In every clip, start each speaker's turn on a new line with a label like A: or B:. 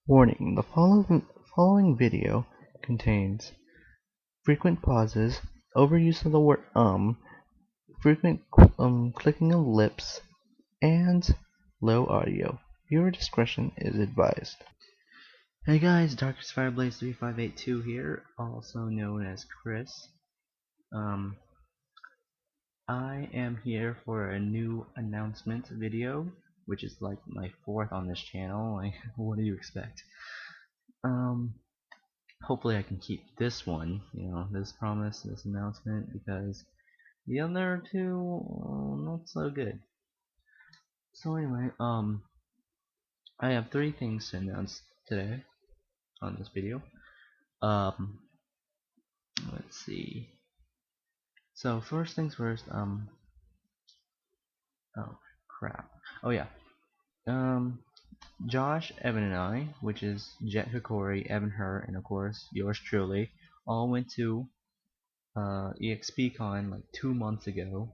A: Warning: the following video contains frequent pauses, overuse of the word frequent clicking of lips, and low audio. Viewer discretion is advised. Hey guys, Darkest Fireblaze 3582 here, also known as Chris. I am here for a new announcement video, which is like my 4th on this channel. Like, what do you expect? Hopefully I can keep this one, this promise, this announcement, because the other two, not so good. So anyway, I have 3 things to announce today on this video. Let's see. So first things first, oh crap. Oh yeah. Josh, Evan, and I, which is Jet Hikori, Evan Her, and of course yours truly, all went to EXPCon like 2 months ago.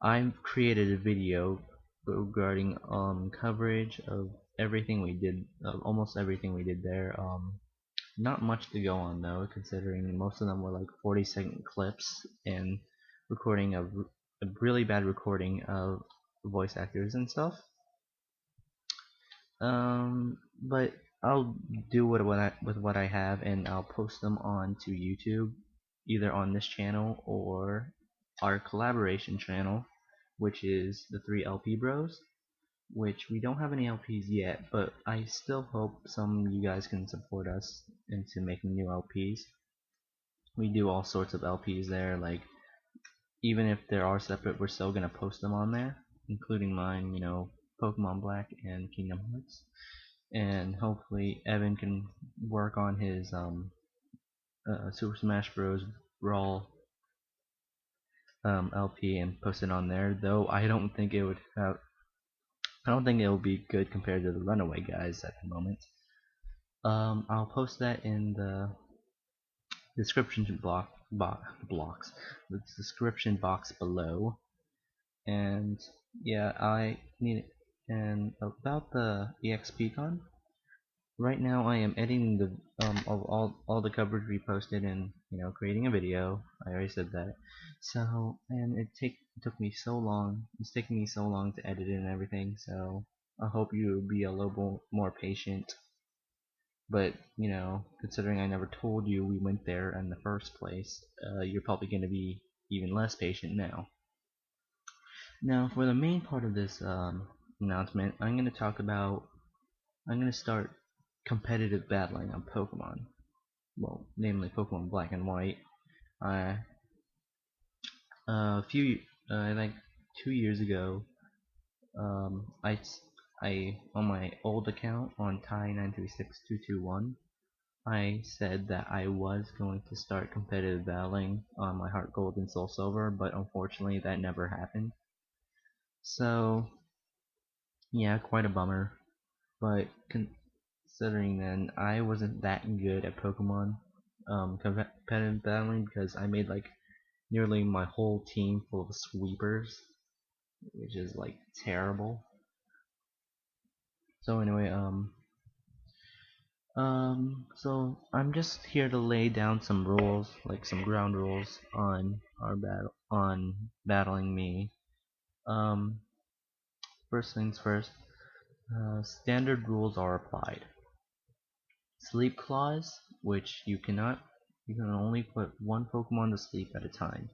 A: I created a video regarding coverage of everything we did, almost everything we did there. Not much to go on though, considering most of them were like 40-second clips and recording of a really bad recording of voice actors and stuff. But I'll do with what I have, and I'll post them onto YouTube, either on this channel or our collaboration channel, which is the 3 LP Bros, which we don't have any LPs yet, but I still hope some of you guys can support us into making new LPs. We do all sorts of LPs there, like even if they are separate, we're still gonna post them on there, including mine, Pokemon Black and Kingdom Hearts. And hopefully Evan can work on his Super Smash Bros. Brawl LP and post it on there. Though I don't think it would be good compared to the Runaway guys at the moment. I'll post that in the description the description box below. And yeah, I need it. And about the EXPCon, right now I am editing the of all the coverage we posted and creating a video. I already said that. So, and took me so long. It's taking me so long to edit it and everything. So I hope you'll be a little more patient. But considering I never told you we went there in the first place, you're probably going to be even less patient now. Now, for the main part of this announcement, I'm going to start competitive battling on Pokemon. Well, namely Pokemon Black and White. Like 2 years ago, I on my old account on Ty936221, I said that I was going to start competitive battling on my Heart Gold and Soul Silver, but unfortunately that never happened. So yeah, quite a bummer. But considering then I wasn't that good at Pokemon competitive battling, because I made like nearly my whole team full of sweepers, which is like terrible. So anyway, so I'm just here to lay down some rules, like some ground rules on battling me. First things first, standard rules are applied. Sleep clause, which you can only put 1 Pokemon to sleep at a time.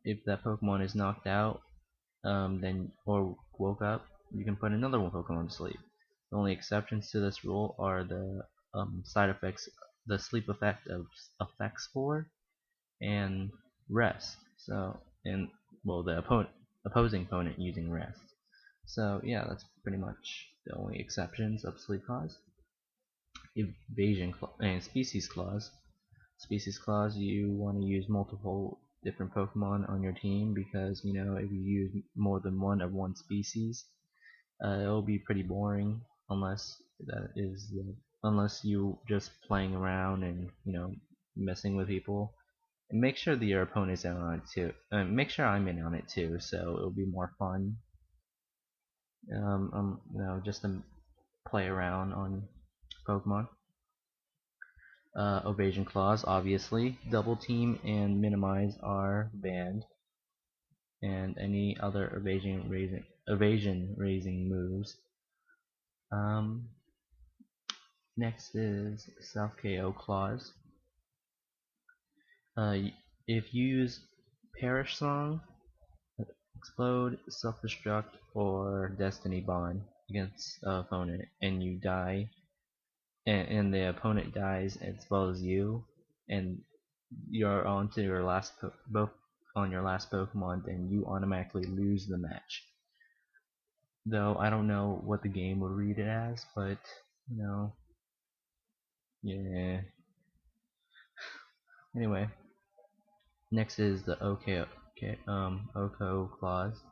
A: If that Pokemon is knocked out, or woke up, you can put another 1 Pokemon to sleep. The only exceptions to this rule are the side effects, the sleep effect of effects 4 and rest. So, the opposing opponent using rest. So yeah, that's pretty much the only exceptions of sleep clause. Evasion and species clause. Species clause, you want to use multiple different Pokemon on your team, because if you use more than one of one species, it'll be pretty boring unless you just playing around and messing with people. And make sure that your opponent's in on it too. Make sure I'm in on it too, so it'll be more fun. just to play around on Pokemon. Evasion Clause, obviously. Double Team and Minimize are banned, and any other evasion raising moves. Next is Self KO Clause. If you use Perish Song, Explode, Self-Destruct, or Destiny Bond against the opponent, and you die, and the opponent dies as well as you, and you're on to your last on your last Pokemon, then you automatically lose the match. Though I don't know what the game would read it as, but yeah. Anyway, next is the OHKO clause.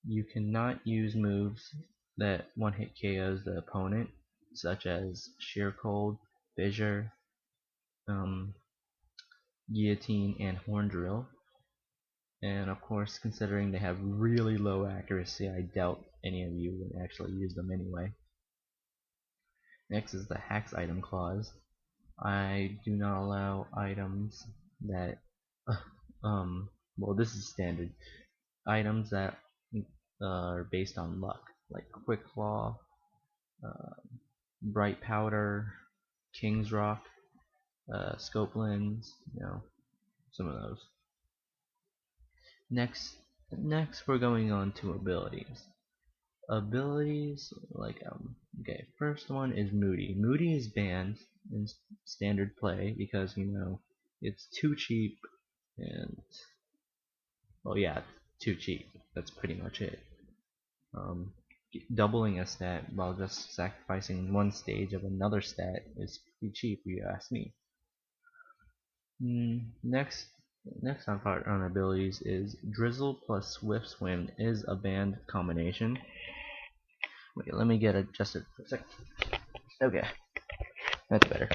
A: You cannot use moves that one-hit KOs the opponent, such as Sheer Cold, Fissure, Guillotine, and Horn Drill. And of course, considering they have really low accuracy, I doubt any of you would actually use them anyway. Next is the Hax-Item Clause. I do not allow items that, well, this is standard. Items that are based on luck, like Quick Claw, Bright Powder, King's Rock, Scope Lens, some of those. Next we're going on to abilities. Okay, first one is Moody. Moody is banned in standard play because it's too cheap, and well, yeah, too cheap. That's pretty much it. Doubling a stat while just sacrificing one stage of another stat is pretty cheap, if you ask me. Next on abilities is Drizzle plus Swift Swim is a banned combination. Wait, let me get adjusted for a second. Okay, that's better.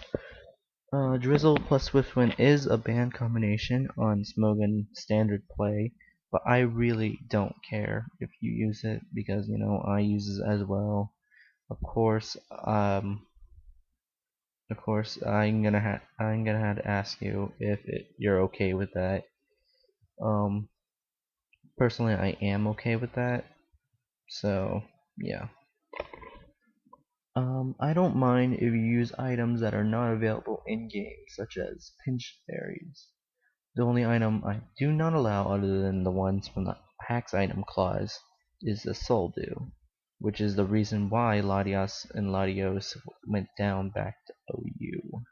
A: Drizzle plus Swift Swim is a banned combination on Smogon standard play, but I really don't care if you use it because I use it as well. Of course, I'm gonna have to ask you if you're okay with that. Personally, I am okay with that. So yeah. I don't mind if you use items that are not available in-game, such as pinch berries. The only item I do not allow other than the ones from the Hax-Item Clause is the Soul Dew, which is the reason why Latios and Latios went down back to OU.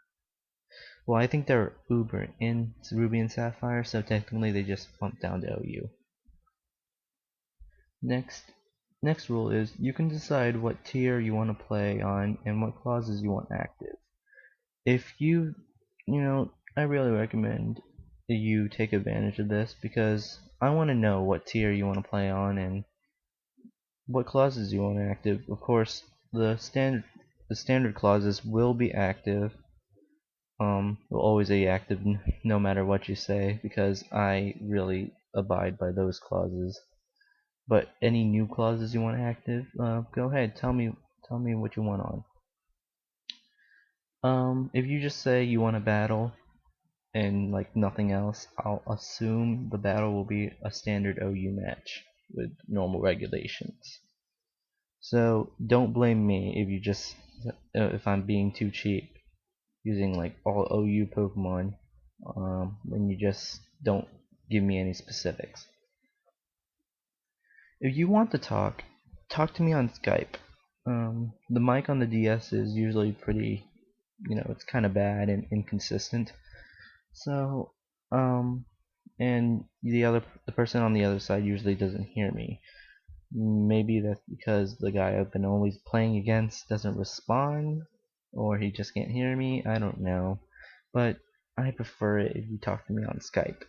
A: Well, I think they're Uber in Ruby and Sapphire, so technically they just bumped down to OU. Next rule is you can decide what tier you want to play on and what clauses you want active. If I really recommend that you take advantage of this because I want to know what tier you want to play on and what clauses you want active. Of course, the standard clauses will be active. Will always be active no matter what you say because I really abide by those clauses. But any new clauses you want active, go ahead. Tell me what you want on. If you just say you want to battle and like nothing else, I'll assume the battle will be a standard OU match with normal regulations. So don't blame me if I'm being too cheap using like all OU Pokemon when you just don't give me any specifics. If you want to talk to me on Skype. The mic on the DS is usually pretty, it's kind of bad and inconsistent. So, and the person on the other side usually doesn't hear me. Maybe that's because the guy I've been always playing against doesn't respond, or he just can't hear me. I don't know, but I prefer it if you talk to me on Skype.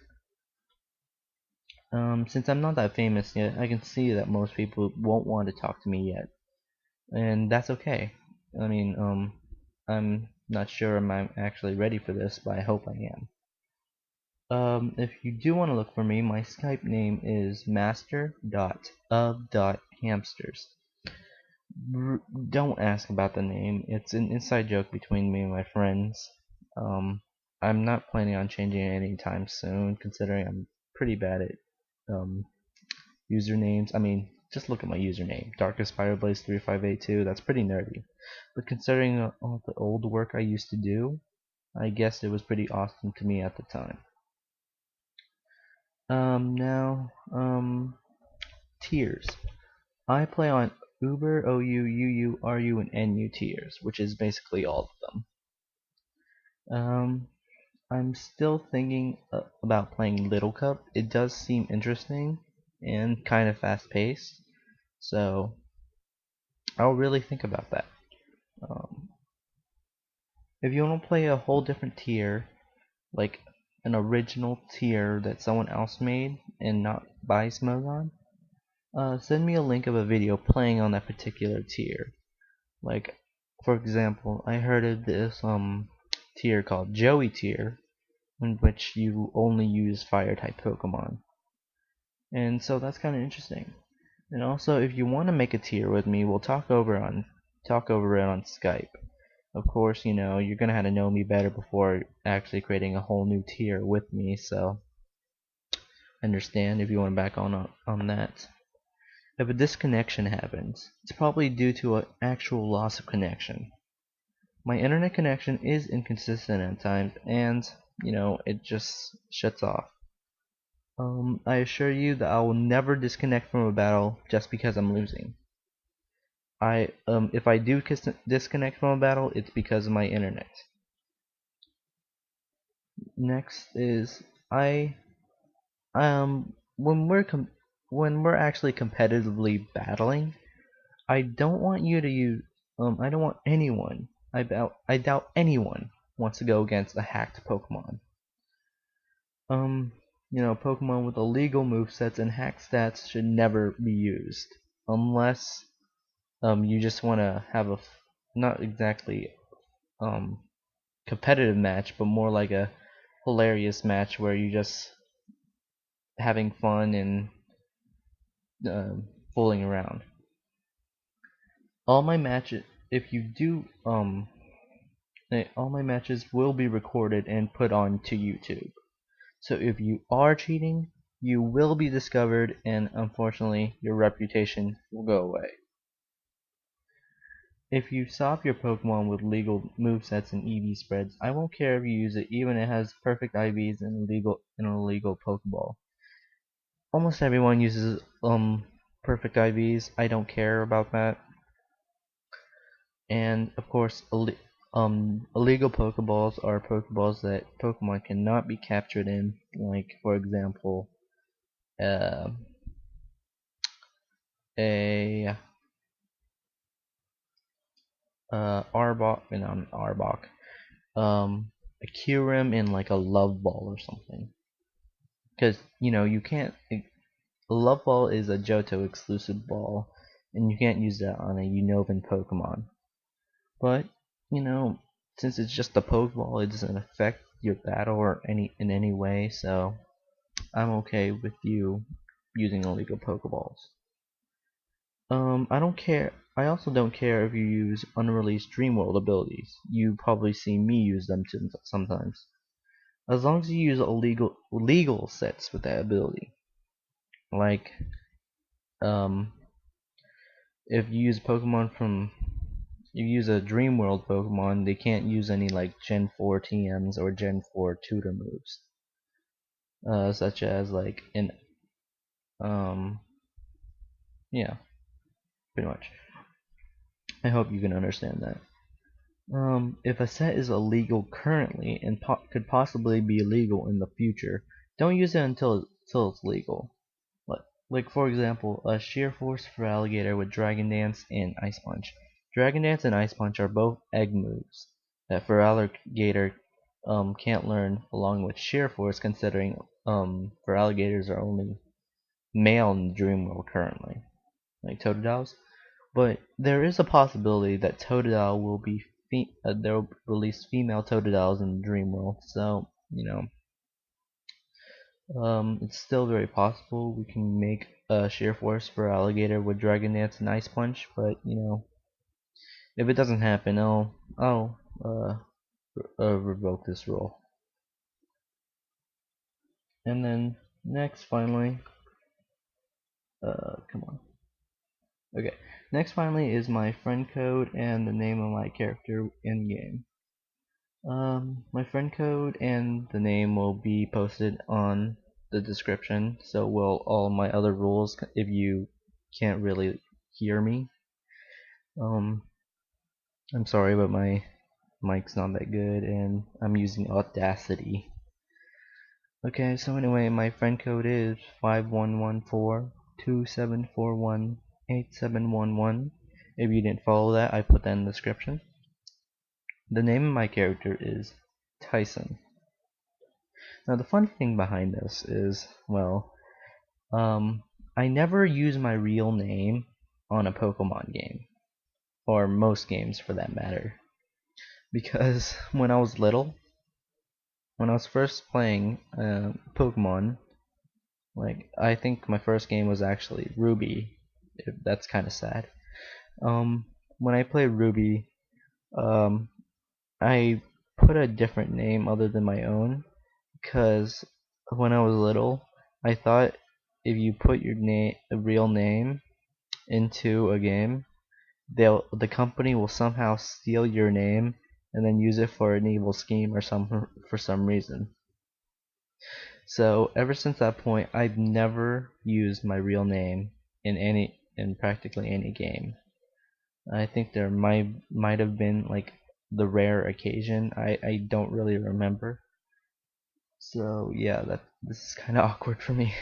A: Since I'm not that famous yet, I can see that most people won't want to talk to me yet, and that's okay. I mean, I'm not sure I'm actually ready for this, but I hope I am. If you do want to look for me, my Skype name is master.of.hamsters. Don't ask about the name. It's an inside joke between me and my friends. Um, I'm not planning on changing it anytime soon, considering I'm pretty bad at um, usernames. I mean, just look at my username, darkestfireblaze3582. That's pretty nerdy. But considering all the old work I used to do, I guess it was pretty awesome to me at the time. Now, tiers. I play on Uber, OU, UU, RU, and NU tiers, which is basically all of them. I'm still thinking about playing Little Cup. It does seem interesting and kind of fast paced, so I'll really think about that. Um, if you want to play a whole different tier, like an original tier that someone else made and not by Smogon, send me a link of a video playing on that particular tier. Like, for example, I heard of this tier called Joey tier, in which you only use fire type Pokemon. And so that's kind of interesting. And also, if you want to make a tier with me, we'll talk over it on Skype. Of course, you know, you're gonna have to know me better before actually creating a whole new tier with me, so understand if you want to back on that. If a disconnection happens, it's probably due to an actual loss of connection. My internet connection is inconsistent at times, and you know, it just shuts off. I assure you that I will never disconnect from a battle just because I'm losing. If I do disconnect from a battle, it's because of my internet. Next is when we're actually competitively battling, I don't want you to use I don't want anyone. I doubt anyone wants to go against a hacked Pokemon. You know, Pokemon with illegal movesets and hack stats should never be used unless you just want to have a not exactly competitive match, but more like a hilarious match where you just having fun and fooling around. All my matches, if you do, all my matches will be recorded and put onto YouTube. So if you are cheating, you will be discovered, and unfortunately, your reputation will go away. If you stop your Pokemon with legal movesets and EV spreads, I won't care if you use it, even if it has perfect IVs and an illegal Pokeball. Almost everyone uses perfect IVs. I don't care about that. And of course, illegal Pokeballs are Pokeballs that Pokemon cannot be captured in. Like, for example, uh, a Arbok, not an Arbok, a Kyurem in like a Love Ball or something. Because you know you can't. A Love Ball is a Johto exclusive ball, and you can't use that on a Unova Pokemon. But you know, since it's just a Pokeball, it doesn't affect your battle or in any way. So I'm okay with you using illegal Pokeballs. I don't care. I also don't care if you use unreleased Dreamworld abilities. You probably see me use them sometimes. As long as you use legal sets with that ability. Like, if you use Pokemon from, if you use a Dreamworld Pokemon, they can't use any like Gen 4 TMs or Gen 4 tutor moves. Such as like yeah, pretty much. I hope you can understand that. If a set is illegal currently and could possibly be illegal in the future, don't use it until it's legal. Like for example, a Sheer Force for Alligator with Dragon Dance and Ice Punch. Dragon Dance and Ice Punch are both egg moves that for Alligator can't learn along with Sheer Force, considering for Alligators are only male in the dream world currently, like Totodiles. But there is a possibility that Totodile will be they'll release female Totodiles in the dream world. So you know, It's still very possible we can make a sheer force for alligator with dragon dance and ice punch, but you know, if it doesn't happen, I'll revoke this rule. And then next, finally, come on. Okay, next finally is my friend code and the name of my character in game. My friend code and the name will be posted on the description, so will all my other rules if you can't really hear me. I'm sorry, but my mic's not that good and I'm using Audacity. Okay, so anyway, my friend code is 5114-2741-8711. If you didn't follow that, I put that in the description. The name of my character is Tyson. Now the funny thing behind this is, well, I never use my real name on a Pokemon game, or most games for that matter, because when I was little, when I was first playing Pokemon, like I think my first game was actually Ruby. That's kind of sad. When I played Ruby, I put a different name other than my own because when I was little, I thought if you put your real name into a game, the company will somehow steal your name and then use it for an evil scheme or for some reason. So ever since that point, I've never used my real name in practically any game. I think there might have been like the rare occasion. I don't really remember. So yeah, this is kind of awkward for me.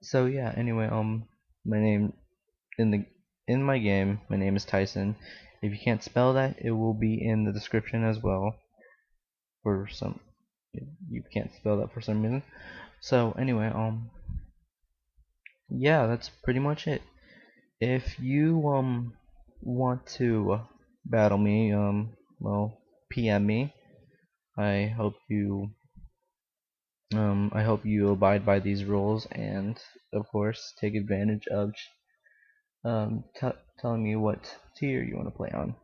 A: So yeah, anyway, my name in my game, my name is Tyson. If you can't spell that, it will be in the description as well. For some, you can't spell that for some reason. So anyway, yeah, that's pretty much it. If you want to battle me, well, PM me. I hope you abide by these rules and of course take advantage of telling me what tier you want to play on.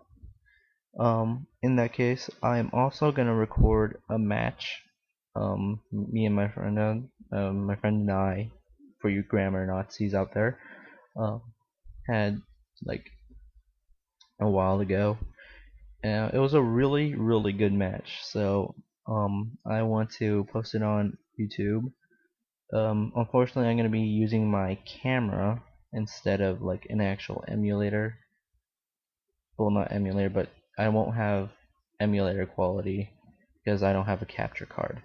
A: In that case, I am also gonna record a match. Me and my friend and I, for you grammar Nazis out there, had like a while ago. It was a really good match. So I want to post it on YouTube. Unfortunately, I'm gonna be using my camera instead of like an actual emulator. Well, not emulator, but I won't have emulator quality because I don't have a capture card.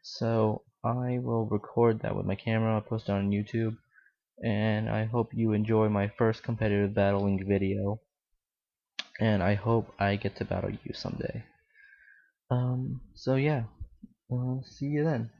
A: So I will record that with my camera, I'll post it on YouTube, and I hope you enjoy my first competitive battling video, and I hope I get to battle you someday. So yeah, see you then.